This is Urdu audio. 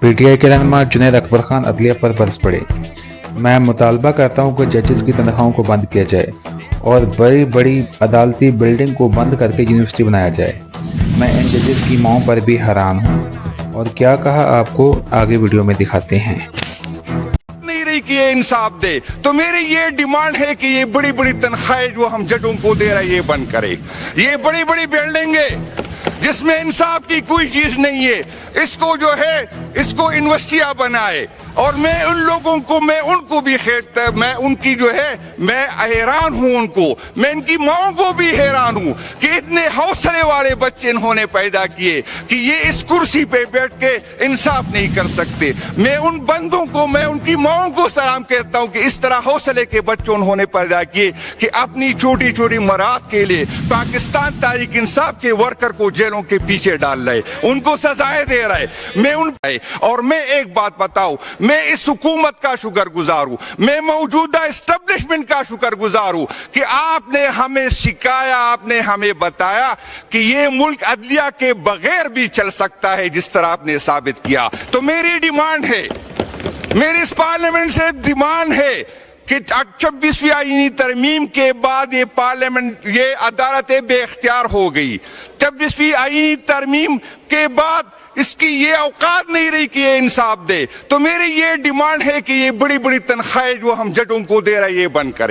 پی ٹی آئی کے رہنما جنید اکبر خان عدلیہ پر برس پڑے۔ میں مطالبہ کرتا ہوں کہ ججز کی تنخواہوں کو بند کیا جائے اور بڑی بڑی عدالتی بلڈنگ کو بند کر کے یونیورسٹی بنایا جائے۔ میں ان ججز کی ماؤں پر بھی حیران ہوں، اور کیا کہا آپ کو آگے ویڈیو میں دکھاتے ہیں۔ نہیں رہی کہ یہ انصاف دے، تو میری یہ ڈیمانڈ ہے کہ یہ بڑی بڑی تنخواہیں جو ہم ججوں کو دے رہے یہ بند کرے۔ یہ بڑی بڑی بلڈنگیں جس میں انصاف کی کوئی چیز نہیں ہے، اس کو جو ہے اس کو یونیورسٹیاں بنائے۔ اور میں ان لوگوں کو میں ان کی جو ہے میں حیران ہوں، ان کو میں ان کی ماں کو بھی حیران ہوں کہ اتنے حوصلے والے بچے انہوں نے پیدا کیے کہ یہ اس کرسی پہ بیٹھ کے انصاف نہیں کر سکتے۔ میں ان بندوں کو میں ان کی ماں کو سلام کہتا ہوں کہ اس طرح حوصلے کے بچے انہوں نے پیدا کیے کہ اپنی چھوٹی چھوٹی مراد کے لیے پاکستان تحریک انصاف کے ورکر کو جیلوں کے پیچھے ڈال رہے، ان کو سزائیں دے رہے۔ اور میں ایک بات بتاؤں، میں اس حکومت کا شکر گزار ہوں، میں موجودہ اسٹیبلشمنٹ کا شکر گزار ہوں کہ آپ نے ہمیں سکھایا، آپ نے ہمیں بتایا کہ یہ ملک عدلیہ کے بغیر بھی چل سکتا ہے، جس طرح آپ نے ثابت کیا۔ تو میری ڈیمانڈ ہے، میری اس پارلیمنٹ سے ڈیمانڈ ہے کہ 26ویں آئینی ترمیم کے بعد یہ پارلیمنٹ، یہ عدالتیں بے اختیار ہو گئی۔ 26ویں آئینی ترمیم کے بعد اس کی یہ اوقات نہیں رہی کہ یہ انصاف دے۔ تو میری یہ ڈیمانڈ ہے کہ یہ بڑی بڑی تنخواہیں جو ہم ججوں کو دے رہے یہ بند کریں۔